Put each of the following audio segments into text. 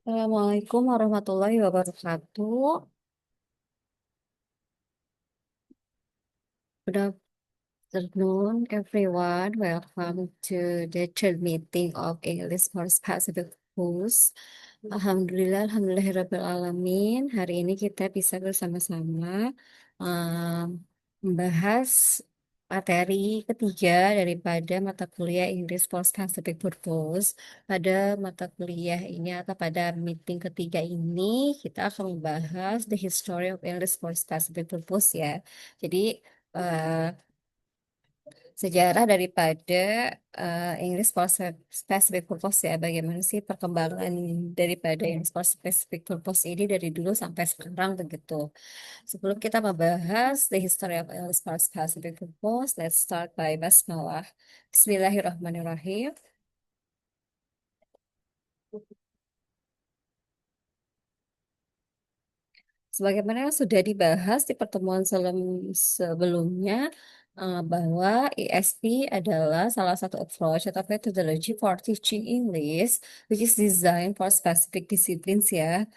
Assalamualaikum warahmatullahi wabarakatuh. Good afternoon, everyone. Welcome to the third meeting of English for Pacific Coast. Alhamdulillahirrahmanirrahim. Hari ini kita bisa bersama-sama membahas materi ketiga daripada mata kuliah English for Pacific Purpose. Pada mata kuliah ini atau pada meeting ketiga ini, kita akan membahas the history of English for Pacific Purpose ya. Jadi, eh, sejarah daripada English for Specific Purpose ya, bagaimana sih perkembangan daripada English for Specific Purpose ini dari dulu sampai sekarang begitu. Sebelum kita membahas the history of English for Specific Purpose, let's start by basmalah. Bismillahirrahmanirrahim. Sebagaimana yang sudah dibahas di pertemuan sebelumnya, bahwa ESP adalah salah satu approach atau methodology for teaching English, which is designed for specific disciplines ya.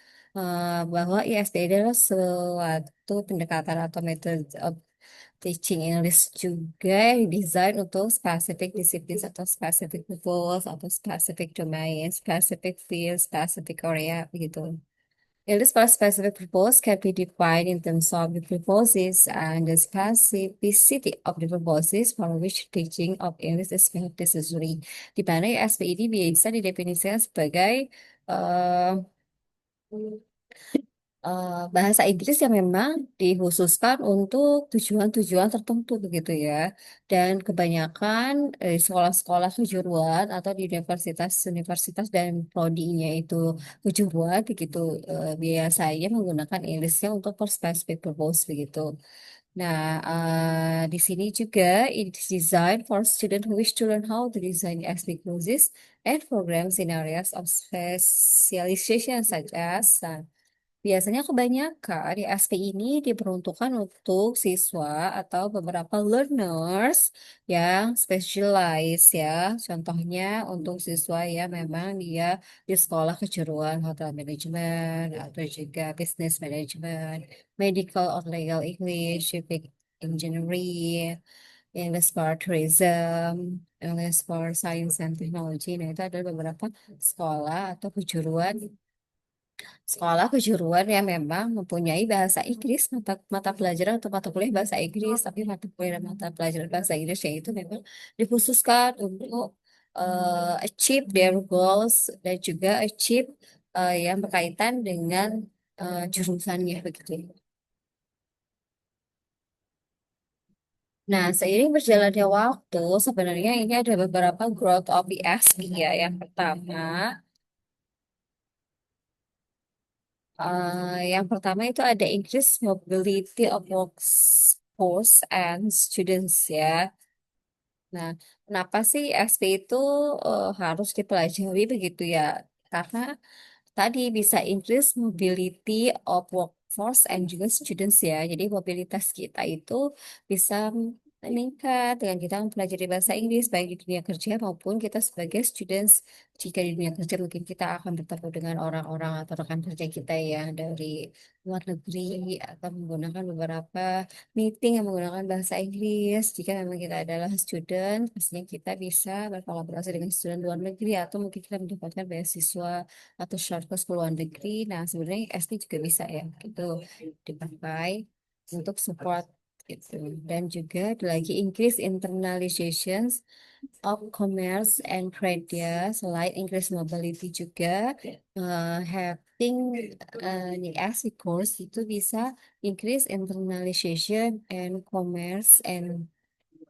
Bahwa ESP adalah suatu pendekatan atau metode of teaching English juga yang desain untuk specific disciplines atau specific purpose atau specific domain, specific field, specific area begitu. It for specific purpose can be defined in terms of the purposes and the specificity of the purposes for which teaching of English is necessary. Di mana SPI ini bisa didefinisikan sebagai eh, bahasa Inggris yang memang dikhususkan untuk tujuan-tujuan tertentu begitu ya. Dan kebanyakan sekolah-sekolah kejuruan atau di universitas-universitas dan prodinya itu kejuruan begitu biasanya menggunakan Inggrisnya untuk for specific purpose begitu. Nah, di sini juga it is designed for students who wish to learn how to design SB courses and programs in areas of specialization such as biasanya kebanyakan di SP ini diperuntukkan untuk siswa atau beberapa learners yang specialize ya. Contohnya untuk siswa yang memang dia di sekolah kejuruan hotel management atau juga business management, medical or legal English, civic engineering, English for tourism, English for science and technology. Nah, itu adalah beberapa sekolah atau kejuruan sekolah kejuruan yang memang mempunyai bahasa Inggris, mata pelajaran atau mata kuliah bahasa Inggris, tapi mata kuliah dan mata pelajaran bahasa Inggrisnya itu memang dikhususkan untuk achieve their goals dan juga achieve yang berkaitan dengan jurusannya begitu. Nah, seiring berjalannya waktu, sebenarnya ini ada beberapa growth of the SE ya. Yang pertama, yang pertama itu ada increase mobility of workforce and students ya. Nah, kenapa sih SP itu harus dipelajari begitu ya? Karena tadi bisa increase mobility of workforce and juga students ya. Jadi mobilitas kita itu bisa meningkat dengan kita mempelajari bahasa Inggris baik di dunia kerja maupun kita sebagai students. Jika di dunia kerja mungkin kita akan bertemu dengan orang-orang atau rekan kerja kita yang dari luar negeri atau menggunakan beberapa meeting yang menggunakan bahasa Inggris. Jika memang kita adalah student, pastinya kita bisa berkolaborasi dengan student luar negeri atau mungkin kita mendapatkan beasiswa atau short course ke luar negeri. Nah, sebenarnya SD juga bisa ya, gitu dipakai untuk support gitu. Dan juga ada lagi increase internalizations of commerce and trade ya, selain increase mobility juga having the ASI course itu bisa increase internalization and commerce and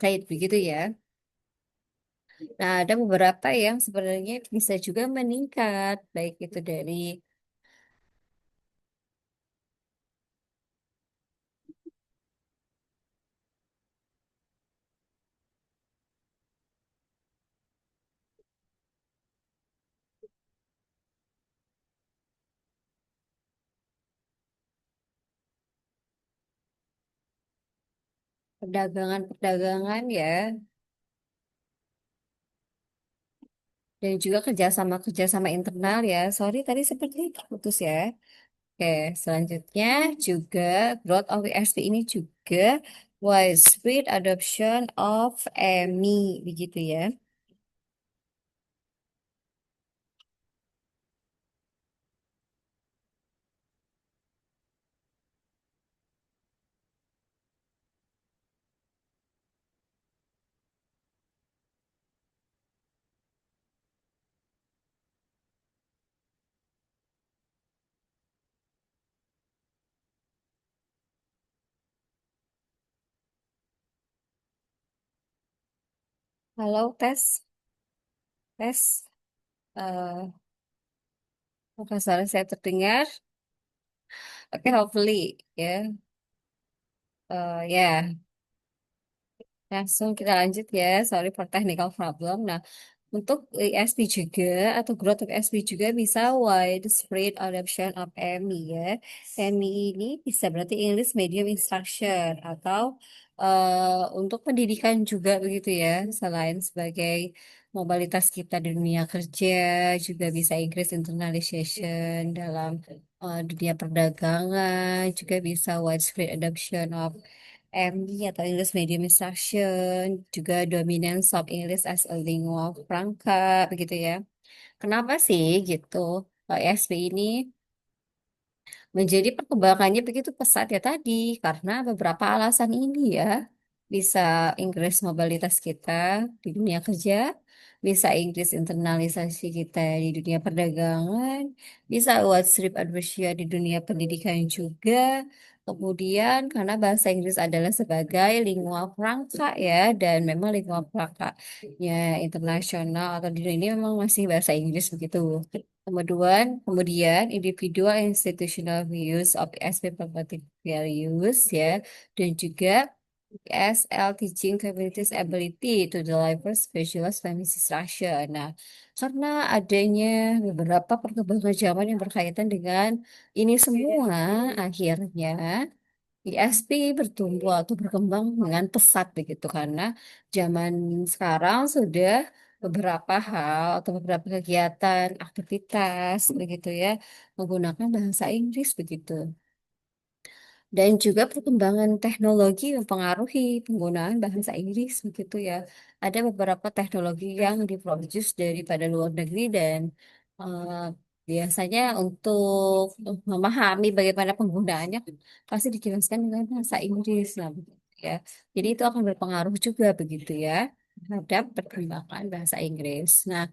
trade begitu ya. Nah, ada beberapa yang sebenarnya bisa juga meningkat, baik itu dari perdagangan-perdagangan ya. dan juga kerjasama internal ya. Sorry tadi seperti putus ya. Oke, selanjutnya juga growth of ESP ini juga widespread adoption of EMI begitu ya. Halo tes tes. Eh, Apakah suara saya terdengar? Oke, hopefully ya. Ya, langsung kita lanjut ya. Sorry for technical problem. Nah, untuk ESP juga atau growth of ESP juga bisa widespread adoption of EMI ya. EMI ini bisa berarti English Medium Instruction atau untuk pendidikan juga begitu ya. Selain sebagai mobilitas kita di dunia kerja, juga bisa increase internalization dalam dunia perdagangan, juga bisa widespread adoption of MD atau English Medium Instruction, juga dominance of English as a lingua franca, begitu ya. Kenapa sih gitu? ESP ini menjadi perkembangannya begitu pesat ya tadi, karena beberapa alasan ini ya. Bisa increase mobilitas kita di dunia kerja, bisa increase internalisasi kita di dunia perdagangan, bisa widespread adoption di dunia pendidikan juga. Kemudian karena bahasa Inggris adalah sebagai lingua franca ya, dan memang lingua franca ya internasional atau di dunia ini memang masih bahasa Inggris begitu. Kemudian individual institutional views of SP pragmatic values ya, dan juga ESL teaching capabilities ability to deliver specialized language instruction. Nah, karena adanya beberapa perkembangan zaman yang berkaitan dengan ini semua, akhirnya ISP bertumbuh atau berkembang dengan pesat begitu karena zaman sekarang sudah beberapa hal atau beberapa kegiatan aktivitas begitu ya menggunakan bahasa Inggris begitu. Dan juga perkembangan teknologi mempengaruhi penggunaan bahasa Inggris begitu ya. Ada beberapa teknologi yang diproduksi daripada luar negeri dan eh, biasanya untuk memahami bagaimana penggunaannya pasti dijelaskan dengan bahasa Inggris lah begitu ya. Jadi itu akan berpengaruh juga begitu ya terhadap perkembangan bahasa Inggris. Nah,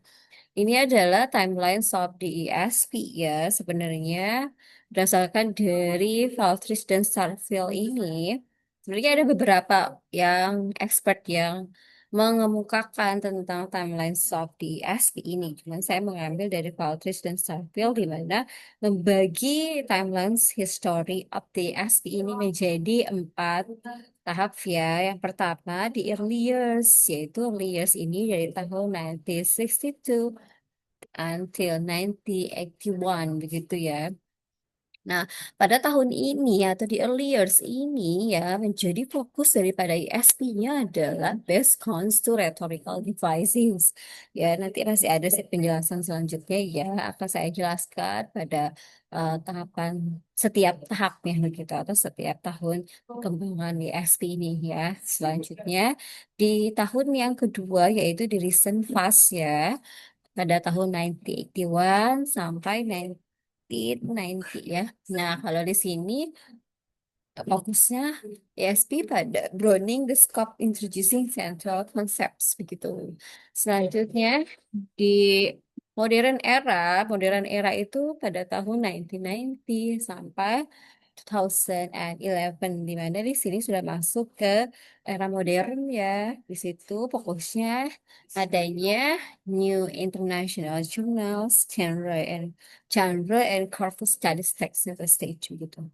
ini adalah timeline of the ESP ya. Sebenarnya berdasarkan dari Valtris dan Starfield ini, sebenarnya ada beberapa yang expert yang mengemukakan tentang timeline of the ESP ini. Cuman saya mengambil dari Valtris dan Starfield di mana membagi timelines history of the ESP ini menjadi 4 tahap ya. Yang pertama di early years, yaitu early years ini dari tahun 1962 until 1981 begitu ya. Nah, pada tahun ini atau di early years ini ya menjadi fokus daripada ISP-nya adalah best comes to rhetorical devices. Ya, nanti masih ada sih penjelasan selanjutnya ya akan saya jelaskan pada tahapan setiap tahapnya begitu atau setiap tahun perkembangan ISP ini ya. Selanjutnya di tahun yang kedua yaitu di recent past ya pada tahun 1981 sampai 1990 ya. Nah, kalau di sini fokusnya ESP pada Browning the Scope Introducing Central Concepts begitu. Selanjutnya di modern era itu pada tahun 1990 sampai 2011 di mana di sini sudah masuk ke era modern ya. Di situ fokusnya adanya New International Journals, genre and corpus studies text center stage gitu.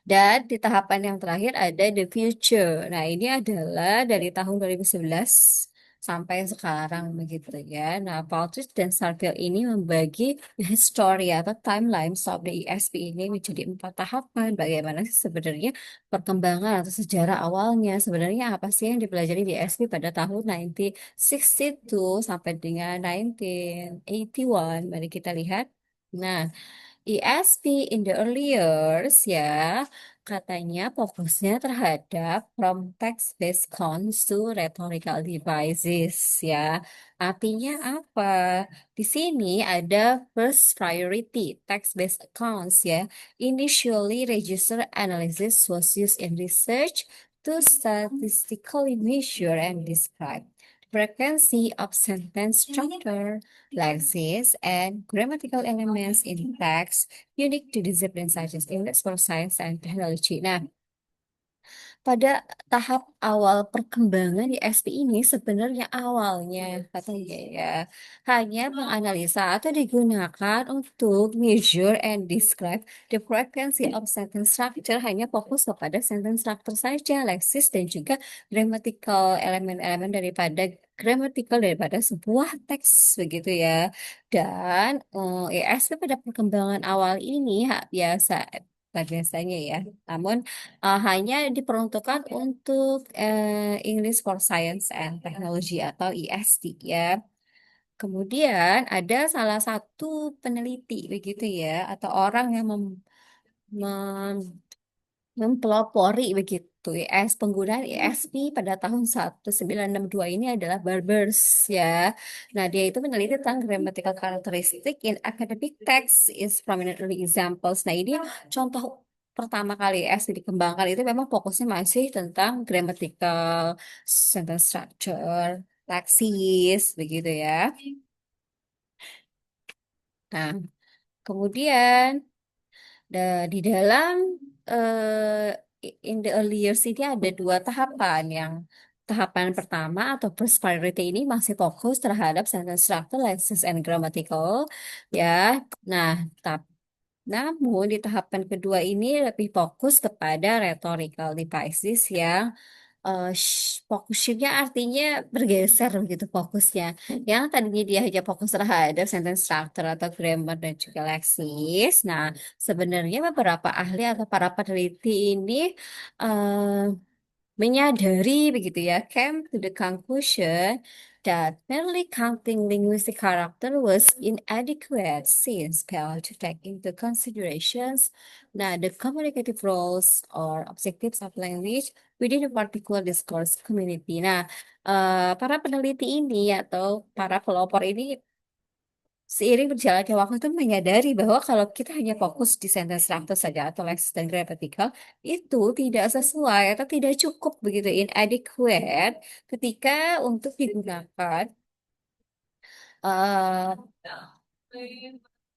Dan di tahapan yang terakhir ada The Future. Nah, ini adalah dari tahun 2011 sampai sekarang begitu ya. Nah, Partridge dan Sarfield ini membagi histori atau timeline of the ESP ini menjadi 4 tahapan. Bagaimana sih sebenarnya perkembangan atau sejarah awalnya? Sebenarnya apa sih yang dipelajari di ESP pada tahun 1962 sampai dengan 1981? Mari kita lihat. Nah, ESP in the early years ya, katanya fokusnya terhadap from text-based accounts to rhetorical devices ya. Artinya apa? Di sini ada first priority text-based accounts ya. Initially register analysis was used in research to statistically measure and describe the frequency of sentence structure, lexis, and grammatical elements in text unique to disciplines such as English for Science and Technology. Nah, pada tahap awal perkembangan di SP ini sebenarnya awalnya katanya ya hanya menganalisa atau digunakan untuk measure and describe the frequency of sentence structure, hanya fokus kepada sentence structure saja, leksis dan juga grammatical elemen-elemen daripada gramatikal daripada sebuah teks begitu ya. Dan ESP pada perkembangan awal ini biasa biasanya ya. Namun hanya diperuntukkan untuk English for Science and Technology atau EST ya. Kemudian ada salah satu peneliti begitu ya, atau orang yang mempelopori begitu IS penggunaan ISP pada tahun 1962 ini adalah Barbers ya. Nah, dia itu meneliti tentang grammatical characteristic in academic text is prominently examples. Nah, ini contoh pertama kali ISP dikembangkan itu memang fokusnya masih tentang grammatical, sentence structure, leksis begitu ya. Nah, kemudian di dalam in the early years ini ada 2 tahapan. Yang tahapan pertama atau first priority ini masih fokus terhadap sentence structure, lexis, and grammatical ya. Nah, namun di tahapan kedua ini lebih fokus kepada rhetorical devices yang fokus shiftnya artinya bergeser gitu fokusnya. Yang tadinya dia hanya fokus terhadap sentence structure atau grammar dan juga leksis. Nah, sebenarnya beberapa ahli atau para peneliti ini eh, menyadari begitu ya, came to the conclusion that merely counting linguistic character was inadequate since failed to take into considerations nah, the communicative roles or objectives of language within a particular discourse community. Nah, para peneliti ini atau para pelopor ini seiring berjalannya waktu itu menyadari bahwa kalau kita hanya fokus di sentence structure saja atau leksis dan gramatikal itu tidak sesuai atau tidak cukup begitu inadequate ketika untuk digunakan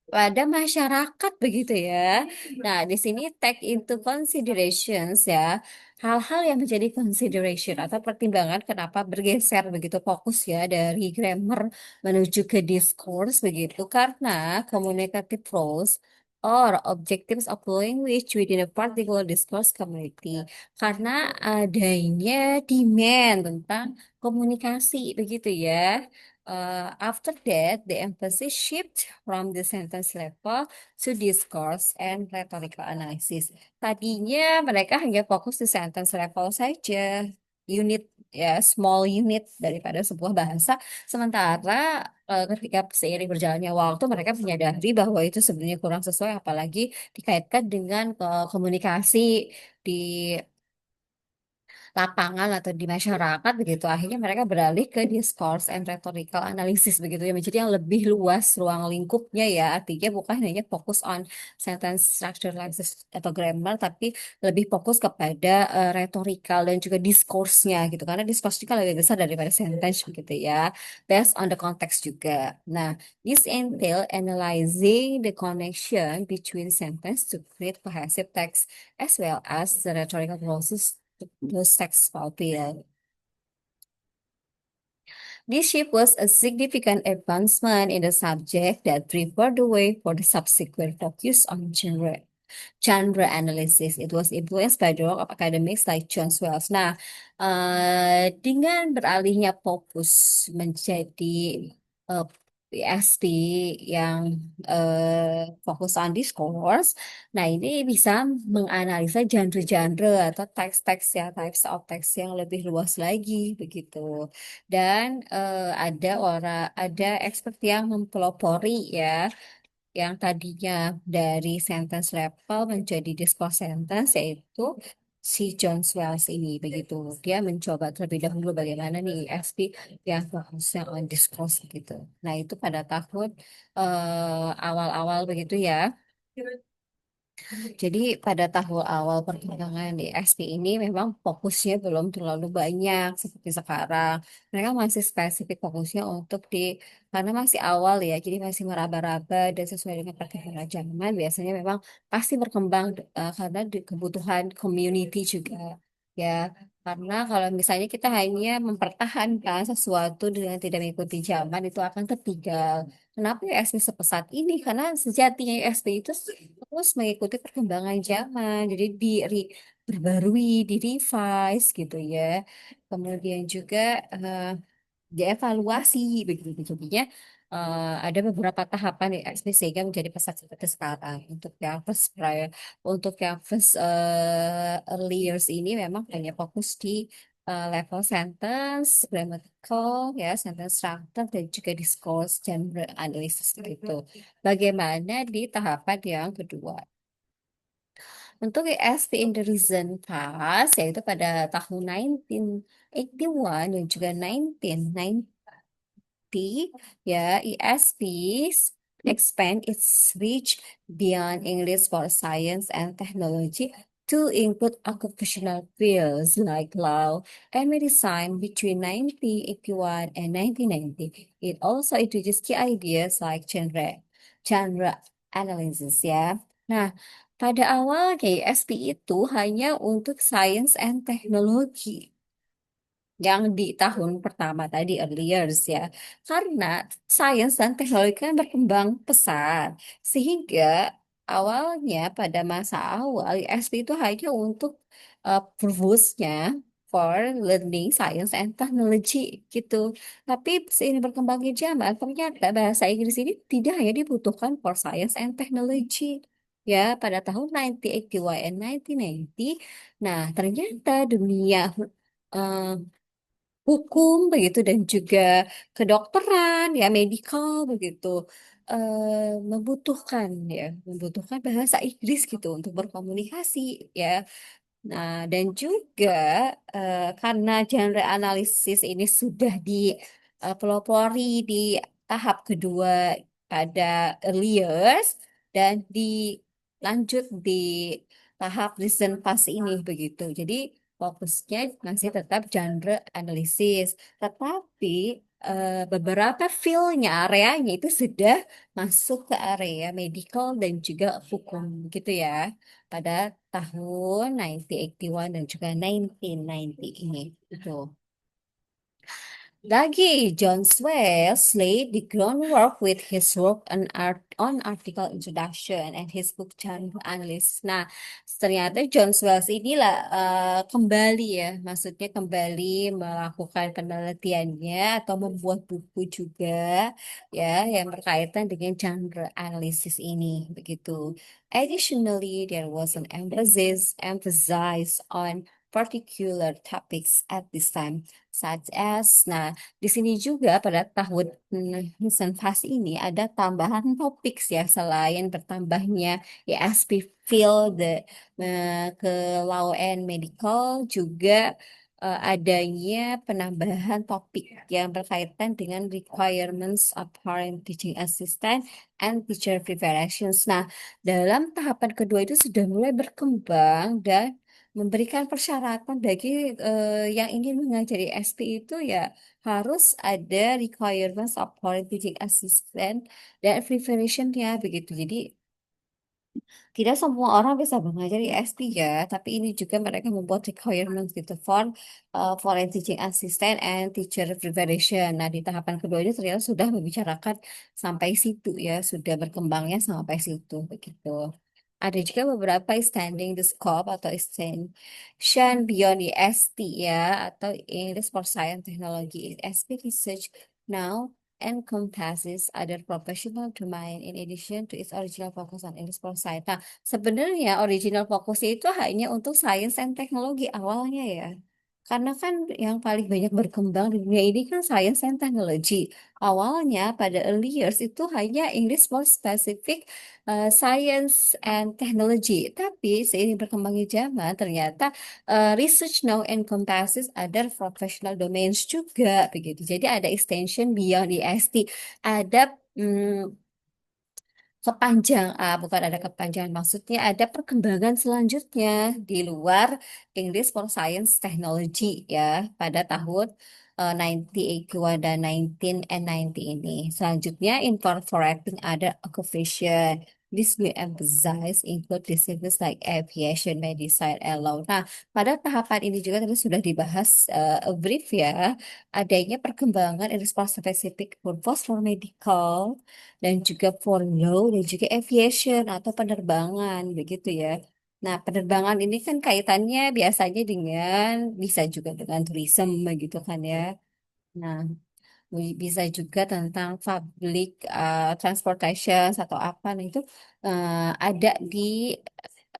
pada masyarakat begitu ya. Nah, di sini take into considerations ya, hal-hal yang menjadi consideration atau pertimbangan kenapa bergeser begitu fokus ya dari grammar menuju ke discourse begitu karena communicative roles or objectives of language within a particular discourse community, karena adanya demand tentang komunikasi begitu ya. After that, the emphasis shift from the sentence level to discourse and rhetorical analysis. Tadinya mereka hanya fokus di sentence level saja, unit ya, small unit daripada sebuah bahasa. Sementara ketika seiring berjalannya waktu, mereka menyadari bahwa itu sebenarnya kurang sesuai, apalagi dikaitkan dengan komunikasi di lapangan atau di masyarakat begitu. Akhirnya mereka beralih ke discourse and rhetorical analysis begitu ya, menjadi yang lebih luas ruang lingkupnya ya. Artinya bukan hanya fokus on sentence structure, lexis atau grammar, tapi lebih fokus kepada rhetorical dan juga discourse-nya gitu. Karena discourse juga lebih besar daripada sentence begitu ya. Based on the context juga. Nah, this entail analyzing the connection between sentence to create cohesive text as well as the rhetorical process the sex appeal. This shift was a significant advancement in the subject that prepared the way for the subsequent focus on genre. genre analysis. It was influenced by the work of academics like John Wells. Nah, dengan beralihnya fokus menjadi PhD yang fokus on discourse, nah ini bisa menganalisa genre-genre atau teks-teks ya, types of text yang lebih luas lagi begitu. Dan ada expert yang mempelopori ya yang tadinya dari sentence level menjadi discourse sentence, yaitu si John Swells ini begitu. Dia mencoba terlebih dahulu bagaimana nih FP yang fokusnya on discourse gitu. Nah, itu pada tahun awal-awal begitu ya. Jadi pada tahun awal perkembangan di SP ini memang fokusnya belum terlalu banyak seperti sekarang. Mereka masih spesifik fokusnya untuk karena masih awal ya, jadi masih meraba-raba dan sesuai dengan perkembangan zaman. Biasanya memang pasti berkembang karena kebutuhan community juga. Ya, karena kalau misalnya kita hanya mempertahankan sesuatu dengan tidak mengikuti zaman, itu akan tertinggal. Kenapa USB sepesat ini? Karena sejatinya USB itu terus mengikuti perkembangan zaman, jadi diperbarui, di-revise gitu ya. Kemudian juga eh, dievaluasi begitu. Jadinya ada beberapa tahapan di XP sehingga menjadi pesat seperti sekarang. Untuk yang first early years ini memang hanya fokus di level sentence, grammatical, ya, sentence structure dan juga discourse genre analysis itu. Bagaimana di tahapan yang kedua? Untuk ESP in the recent past, yaitu pada tahun 1981 dan juga 1990, ya, ESP expand its reach beyond English for science and technology to include occupational fields like law and medicine between 1981 and 1990. It also introduced key ideas like genre analysis ya. Nah, pada awalnya ESP itu hanya untuk science and technology yang di tahun pertama tadi early years ya, karena sains dan teknologi kan berkembang pesat sehingga awalnya pada masa awal ISP itu hanya untuk purpose-nya for learning science and technology gitu. Tapi seiring berkembangnya zaman ternyata bahasa Inggris ini tidak hanya dibutuhkan for science and technology. Ya, pada tahun 1981 and 1990, nah ternyata dunia eh, hukum begitu dan juga kedokteran ya medical begitu membutuhkan membutuhkan bahasa Inggris gitu untuk berkomunikasi ya. Nah, dan juga karena genre analisis ini sudah dipelopori di tahap kedua pada early years dan dilanjut di tahap recent fase ini begitu. Jadi fokusnya masih tetap genre analisis, tetapi beberapa fieldnya, areanya itu sudah masuk ke area medical dan juga hukum gitu ya pada tahun 1981 dan juga 1990 ini. Itu. Lagi, John Swales laid the groundwork with his work on article introduction and his book Genre Analysis. Nah, ternyata John Swales inilah kembali ya, maksudnya kembali melakukan penelitiannya atau membuat buku juga ya yang berkaitan dengan genre analisis ini begitu. Additionally, there was an emphasis on particular topics at this time such as nah di sini juga pada tahun fase ini ada tambahan topik ya selain bertambahnya ESP field ke law and medical juga adanya penambahan topik yang berkaitan dengan requirements of parent teaching assistant and teacher preparations. Nah, dalam tahapan kedua itu sudah mulai berkembang dan memberikan persyaratan bagi yang ingin mengajari SP itu ya harus ada requirements of foreign teaching assistant dan preparation-nya begitu. Jadi tidak semua orang bisa mengajari SP ya, tapi ini juga mereka membuat requirements gitu for foreign teaching assistant and teacher preparation. Nah, di tahapan kedua ini ternyata sudah membicarakan sampai situ ya, sudah berkembangnya sampai situ begitu. Ada juga beberapa extending the scope atau extension beyond EST ya, atau English for Science Technology. ESP research now encompasses other professional domain in addition to its original focus on English for Science. Nah, sebenarnya original fokusnya itu hanya untuk science and teknologi awalnya ya. Karena kan yang paling banyak berkembang di dunia ini kan science and technology. Awalnya pada early years itu hanya English for specific science and technology. Tapi seiring berkembangnya zaman, ternyata research now encompasses other professional domains juga begitu. Jadi ada extension beyond EST, ada bukan ada kepanjangan, maksudnya ada perkembangan selanjutnya di luar English for Science Technology ya pada tahun 1981 dan 1990 ini. Selanjutnya incorporating other occupation. This will emphasize include disciplines like aviation, medicine, and law. Nah, pada tahapan ini juga tadi sudah dibahas a brief ya, adanya perkembangan English for specific purpose for medical dan juga for law dan juga aviation atau penerbangan begitu ya. Nah, penerbangan ini kan kaitannya biasanya dengan bisa juga dengan tourism begitu kan ya. Nah, bisa juga tentang public transportation atau apa nah itu ada di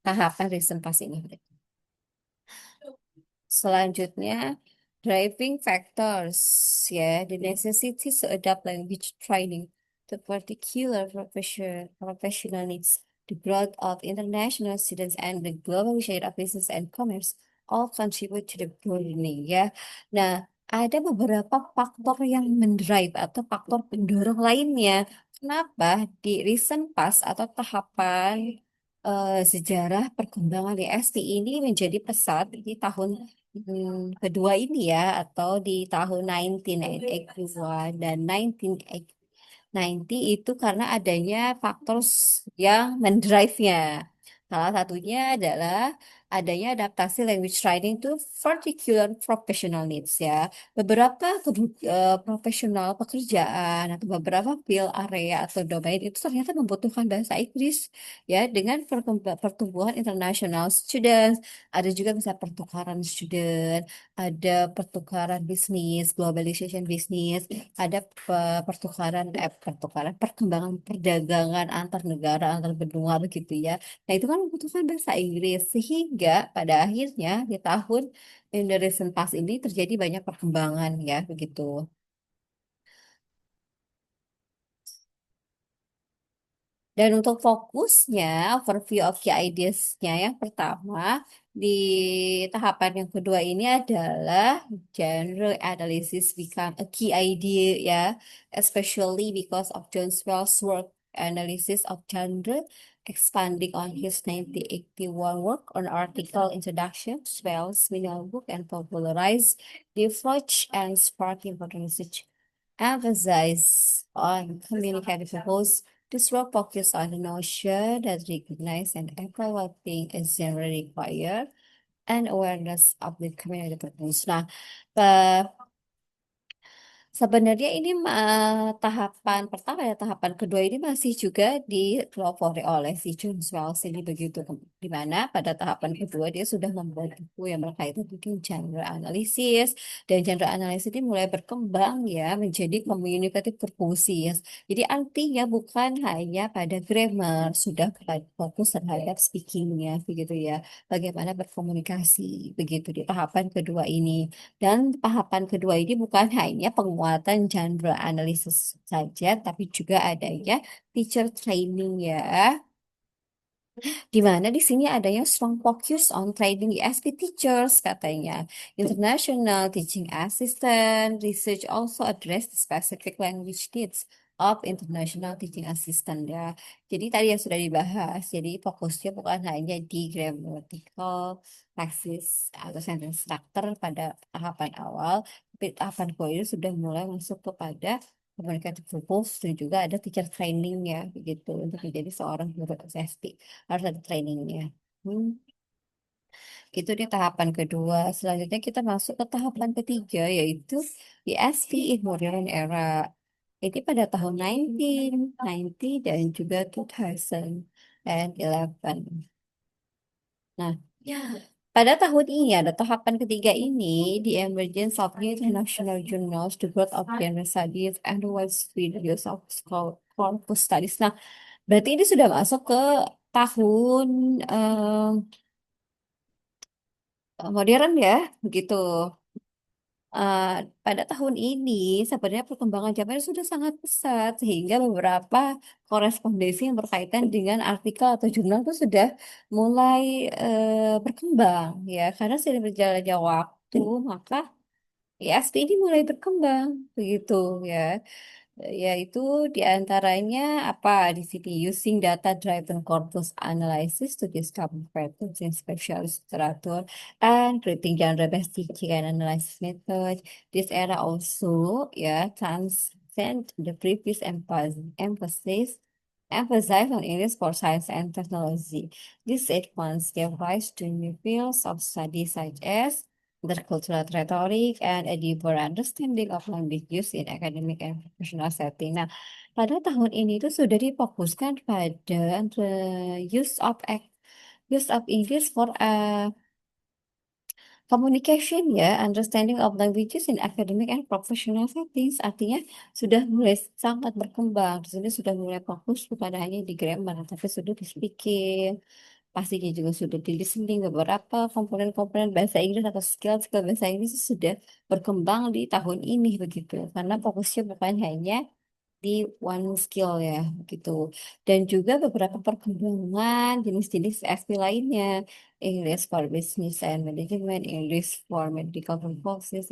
tahapan recent pass ini. Selanjutnya, driving factors, ya, the necessity to adapt language training to particular professional needs, the growth of international students, and the global share of business and commerce all contribute to the broadening, ya. Nah, ada beberapa faktor yang mendrive atau faktor pendorong lainnya. Kenapa di recent past atau tahapan sejarah perkembangan DST ini menjadi pesat di tahun kedua ini ya atau di tahun 1981 dan 1990 itu karena adanya faktor yang mendrive-nya. Salah satunya adalah adanya adaptasi language training to particular professional needs ya. Beberapa profesional pekerjaan atau beberapa field area atau domain itu ternyata membutuhkan bahasa Inggris ya dengan pertumbuhan international students, ada juga bisa pertukaran student, ada pertukaran bisnis, globalization bisnis, ada perkembangan perdagangan antar negara, antar benua begitu ya. Nah, itu kan membutuhkan bahasa Inggris sehingga pada akhirnya di tahun in the recent past ini terjadi banyak perkembangan ya begitu. Dan untuk fokusnya, overview of key ideas-nya yang pertama, di tahapan yang kedua ini adalah genre analysis become a key idea ya, especially because of John Swell's work analysis of genre, expanding on his 1981 work on article introduction, Swell's seminal book and popularized the approach and spark important research emphasize on communicative purpose. This work focuses on the notion that recognize and evaluating is generally required and awareness of the community purpose. Nah, eh, sebenarnya ini tahapan pertama ya, tahapan kedua ini masih juga dipelopori oleh si John Wells ini begitu. Di mana pada tahapan kedua dia sudah membuat buku yang berkaitan dengan genre analisis dan genre analisis ini mulai berkembang ya menjadi communicative purposes. Jadi artinya bukan hanya pada grammar, sudah fokus terhadap speakingnya begitu ya. Bagaimana berkomunikasi begitu di tahapan kedua ini. Dan tahapan kedua ini bukan hanya penguatan genre analisis saja, tapi juga adanya teacher training ya. Di mana di sini adanya strong focus on training ESP teachers katanya. International teaching assistant research also address the specific language needs of international teaching assistant ya. Jadi tadi yang sudah dibahas, jadi fokusnya bukan hanya di grammatical, praxis atau sentence structure pada tahapan awal, tapi tahapan kedua ini sudah mulai masuk kepada communicative purpose dan juga ada teacher training ya begitu untuk menjadi seorang guru SST harus ada trainingnya. Hmm, itu di tahapan kedua. Selanjutnya kita masuk ke tahapan ketiga yaitu ISP in modern era. Ini pada tahun 1990 dan juga 2000. and 11. Nah, ya, pada tahun ini ada tahapan ketiga ini, the emergence of new international journals, the growth of gender studies, and the widespread use of corpus studies. Nah, berarti ini sudah masuk ke tahun modern ya, begitu. Eh, pada tahun ini sebenarnya perkembangan zaman sudah sangat pesat sehingga beberapa korespondensi yang berkaitan dengan artikel atau jurnal itu sudah mulai berkembang ya karena seiring berjalannya waktu maka ISP ini mulai berkembang begitu ya, yaitu diantaranya apa di sini using data driven corpus analysis to discover patterns in specialist literature and creating genre based teaching and analysis method. This era also transcend the previous emphasis emphasize on English for science and technology. This advance gave rise to new fields of study such as intercultural rhetoric and a deeper understanding of language use in academic and professional setting. Nah, pada tahun ini itu sudah difokuskan pada the use of English for communication ya, understanding of languages in academic and professional settings. Artinya sudah mulai sangat berkembang. Di sini sudah mulai fokus bukan hanya di grammar, tapi sudah di speaking, pastinya juga sudah di listening, beberapa komponen-komponen bahasa Inggris atau skill-skill bahasa Inggris sudah berkembang di tahun ini begitu. Karena fokusnya bukan hanya di one skill ya gitu. Dan juga beberapa perkembangan jenis-jenis SP lainnya. English for Business and Management, English for Medical Purposes,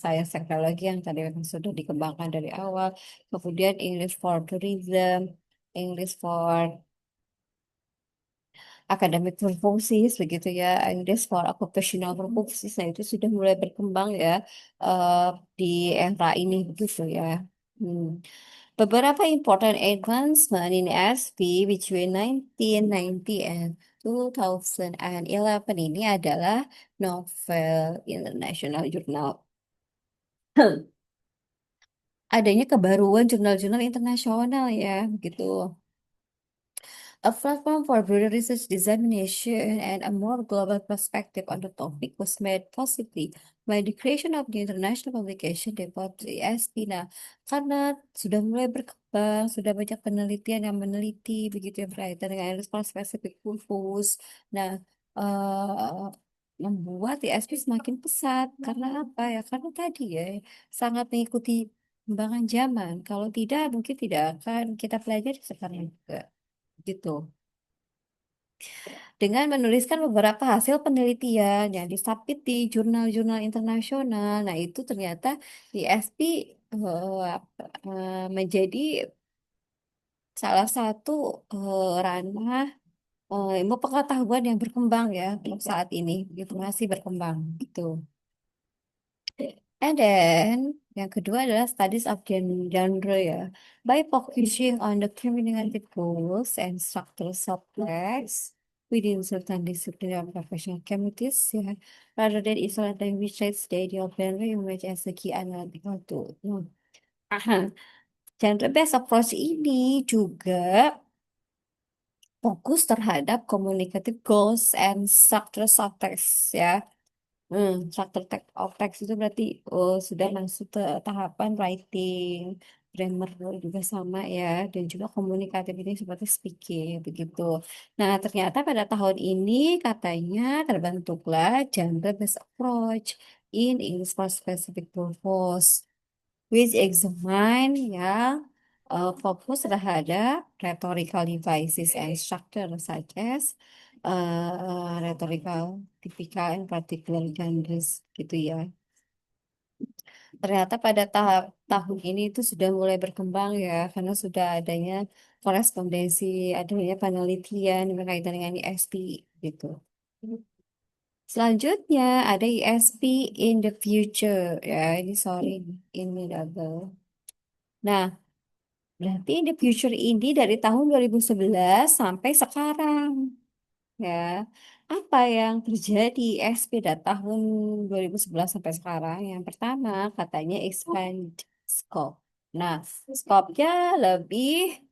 Science Teknologi yang tadi memang sudah dikembangkan dari awal. Kemudian English for Tourism, English for academic purposes begitu ya, English for occupational purposes. Nah, itu sudah mulai berkembang ya eh, di era ini begitu ya. Hmm. Beberapa important advancement in SP between 1990 and 2011 ini adalah novel international journal. Adanya kebaruan jurnal-jurnal internasional ya, gitu. A platform for broader research dissemination and a more global perspective on the topic was made possibly by the creation of the international publication devoted to ESP. Nah, karena sudah mulai berkembang, sudah banyak penelitian yang meneliti begitu yang berkaitan dengan respons spesifik purpose. Nah, eh, membuat ESP semakin pesat. Karena apa ya? Karena tadi ya, sangat mengikuti perkembangan zaman. Kalau tidak, mungkin tidak akan kita pelajari sekarang juga gitu. Dengan menuliskan beberapa hasil penelitian yang disubmit di jurnal-jurnal internasional. Nah, itu ternyata di SP menjadi salah satu ranah ilmu pengetahuan yang berkembang ya untuk saat ini, gitu masih berkembang gitu. And then yang kedua adalah studies of genre ya. By focusing on the cumulative goals and structural subtext within certain disciplinary and professional communities ya, rather than isolate language traits, the idea of genre emerge as a key analytical tool. Aha. Genre-based approach ini juga fokus terhadap communicative goals and structural subtext ya. Struktur of text itu berarti sudah masuk ke tahapan writing, grammar juga sama ya, dan juga komunikatif ini seperti speaking begitu. Nah, ternyata pada tahun ini katanya terbentuklah genre-based approach in English for specific purpose, which examine ya fokus terhadap rhetorical devices and structure such as rhetorical, typical, and particular genres gitu ya. Ternyata pada tahun ini itu sudah mulai berkembang ya, karena sudah adanya korespondensi, adanya penelitian berkaitan dengan ISP gitu. Selanjutnya ada ISP in the future ya, ini sorry ini double. Nah, berarti in the future ini dari tahun 2011 sampai sekarang. Ya, apa yang terjadi pada tahun 2011 sampai sekarang? Yang pertama, katanya expand scope. Nah, scope-nya lebih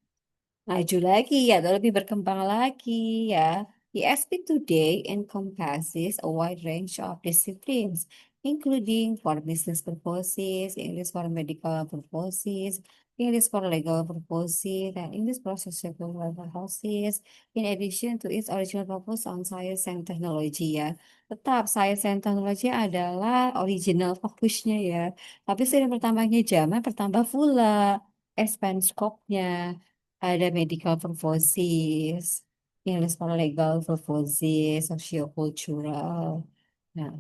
maju lagi atau lebih berkembang lagi ya. ESP today encompasses a wide range of disciplines, including for business purposes, English for medical purposes, English for legal purposes, and English for social purposes, in addition to its original purpose on science and technology ya. Tetap science and technology adalah original fokusnya ya. Tapi seiring bertambahnya zaman, bertambah pula expand scope-nya. Ada medical purposes, English for legal purposes, sociocultural. Nah,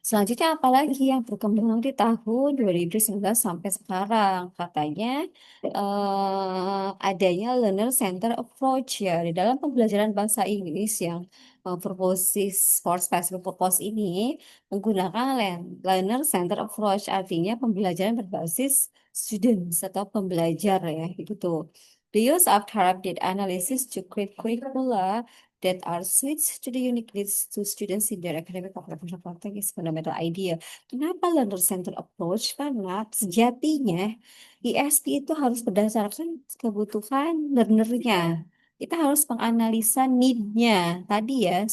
selanjutnya apalagi yang berkembang di tahun 2019 sampai sekarang? Katanya adanya learner center approach ya di dalam pembelajaran bahasa Inggris yang purposes for specific purpose ini menggunakan learner center approach, artinya pembelajaran berbasis students atau pembelajar ya gitu. The use of targeted analysis to create curricula that are switched to the unique needs to students in their academic or professional context is fundamental idea. Kenapa learner centered approach? Karena sejatinya ISP itu harus berdasarkan kebutuhan learnernya. Kita harus menganalisa need-nya. Tadi ya,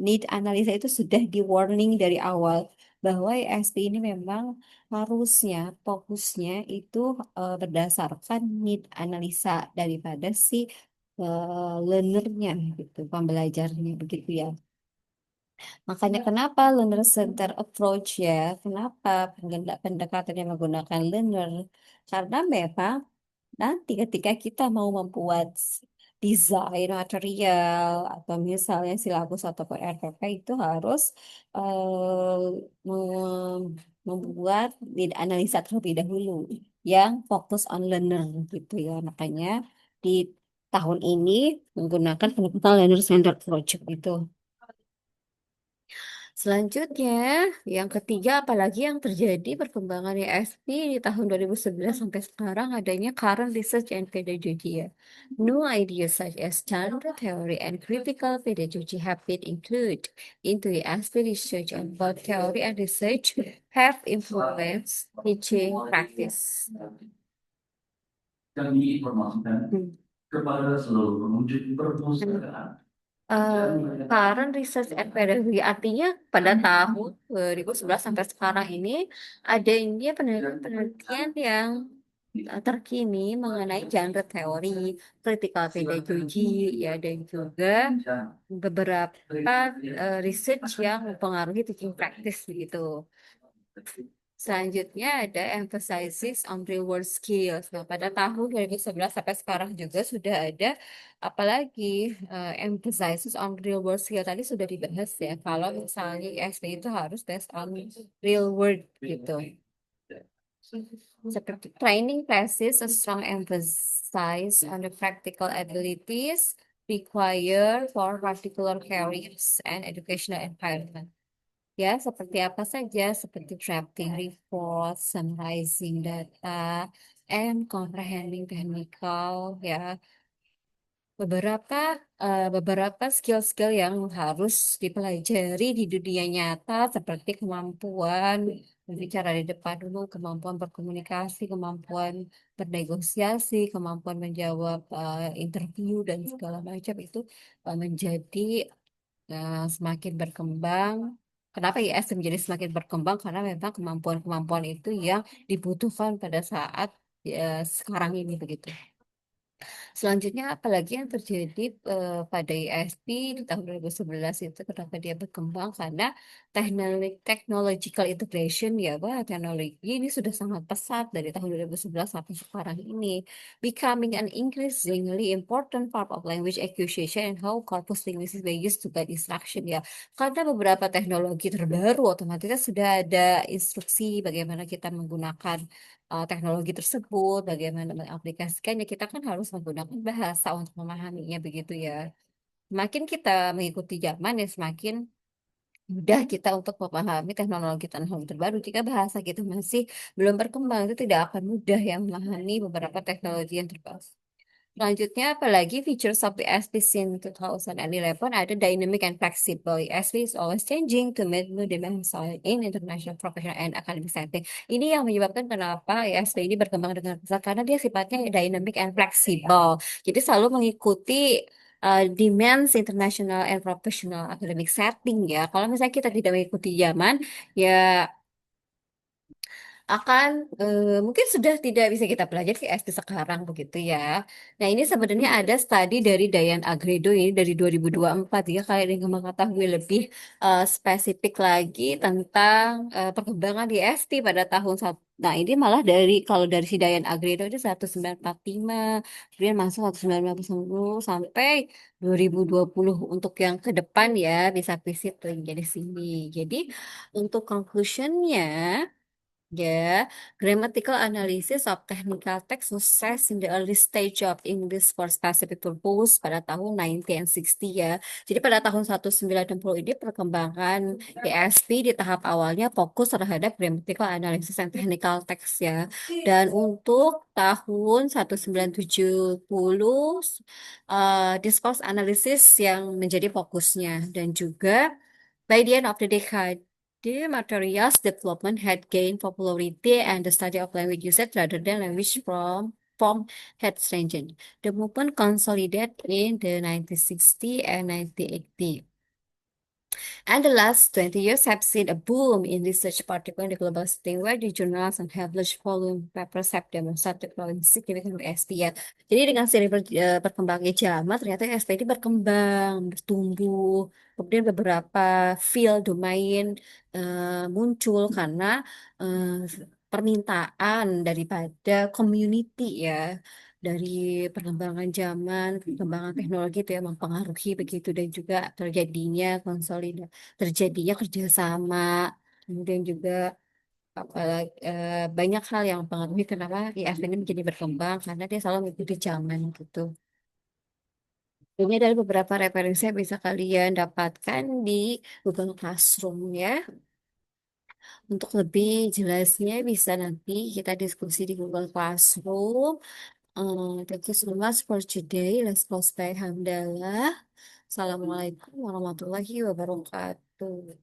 need analisa itu sudah di warning dari awal bahwa ISP ini memang harusnya fokusnya itu berdasarkan need analisa daripada si learnernya gitu, pembelajarnya begitu ya. Makanya kenapa learner center approach ya? Kenapa pendekatannya menggunakan learner? Karena memang nanti ketika kita mau membuat desain material atau misalnya silabus atau RPP itu harus membuat analisa terlebih dahulu yang fokus on learner gitu ya. Makanya di tahun ini menggunakan pendekatan learner center project itu. Selanjutnya, yang ketiga, apalagi yang terjadi perkembangan ESP di tahun 2011 sampai sekarang adanya current research and pedagogy ya. New ideas such as gender theory and critical pedagogy have been included into ESP research, and both theory and research have influenced teaching practice. Kami informasikan Hmm. kepada seluruh pengunjung perpustakaan. Current research and pedagogy artinya pada tahun 2011 sampai sekarang ini adanya penelitian-penelitian yang terkini mengenai genre teori, critical pedagogy, ya dan juga beberapa research yang mempengaruhi teaching practice gitu. Selanjutnya ada emphasizes on real world skills. Nah, pada tahun 2011 sampai sekarang juga sudah ada apalagi emphasizes on real world skill tadi sudah dibahas ya. Kalau misalnya ISP itu harus based on real world gitu. Seperti training places a strong emphasis on the practical abilities required for particular careers and educational environment. Ya, seperti apa saja, seperti drafting report, summarizing data, and comprehending technical, ya. Beberapa skill-skill yang harus dipelajari di dunia nyata, seperti kemampuan berbicara di depan umum, kemampuan berkomunikasi, kemampuan bernegosiasi, kemampuan menjawab interview, dan segala macam itu menjadi semakin berkembang. Kenapa IS menjadi semakin berkembang? Karena memang kemampuan-kemampuan itu yang dibutuhkan pada saat sekarang ini begitu. Selanjutnya, apalagi yang terjadi pada ISP di tahun 2011 itu kenapa dia berkembang? Karena technological integration ya, Pak, teknologi ini sudah sangat pesat dari tahun 2011 sampai sekarang ini, becoming an increasingly important part of language acquisition and how corpus linguistic they used to guide instruction ya. Karena beberapa teknologi terbaru otomatis sudah ada instruksi bagaimana kita menggunakan teknologi tersebut, bagaimana mengaplikasikannya, kita kan harus menggunakan bahasa untuk memahaminya begitu ya. Semakin kita mengikuti zaman ya semakin mudah kita untuk memahami teknologi-teknologi terbaru. Jika bahasa kita masih belum berkembang, itu tidak akan mudah ya memahami beberapa teknologi yang terbaru. Selanjutnya, apalagi features of the ESP since 2011 ada dynamic and flexible. ESP is always changing to meet new demands in international professional and academic setting. Ini yang menyebabkan kenapa ESP ini berkembang dengan pesat karena dia sifatnya dynamic and flexible. Jadi selalu mengikuti demands international and professional academic setting ya. Kalau misalnya kita tidak mengikuti zaman, ya akan mungkin sudah tidak bisa kita pelajari ke SD sekarang begitu ya. Nah, ini sebenarnya ada studi dari Dayan Agredo ini dari 2024 ya. Kalian ingin mengetahui lebih spesifik lagi tentang perkembangan di SD pada tahun satu. Nah, ini malah dari kalau dari si Dayan Agredo itu 1945, kemudian masuk 1990 sampai 2020 untuk yang ke depan ya bisa visit lagi di sini. Jadi untuk conclusionnya ya, grammatical analysis of technical text was stressed in the early stage of English for specific purpose pada tahun 1960 ya. Jadi pada tahun 1960 ini perkembangan ESP di tahap awalnya fokus terhadap grammatical analysis and technical text ya. Dan untuk tahun 1970 discourse analysis yang menjadi fokusnya dan juga by the end of the decade the materials development had gained popularity and the study of language usage rather than language form had strengthened. The movement consolidated in the 1960 and 1980. And the last 20 years have seen a boom in research, particularly in the global setting, where the journals and published volume papers have demonstrated growing significant ESP ya. Jadi dengan seiring berkembangnya zaman, ternyata ESP ini berkembang, bertumbuh. Kemudian beberapa field domain muncul karena eh, permintaan daripada community ya dari perkembangan zaman, perkembangan teknologi itu ya mempengaruhi begitu dan juga terjadinya kerjasama, kemudian juga apalagi banyak hal yang mempengaruhi kenapa IF ini menjadi berkembang karena dia selalu mengikuti zaman gitu. Ini adalah beberapa referensi yang bisa kalian dapatkan di Google Classroom ya. Untuk lebih jelasnya bisa nanti kita diskusi di Google Classroom. Thank you so much for today. Let's close by Hamdallah. Assalamualaikum warahmatullahi wabarakatuh.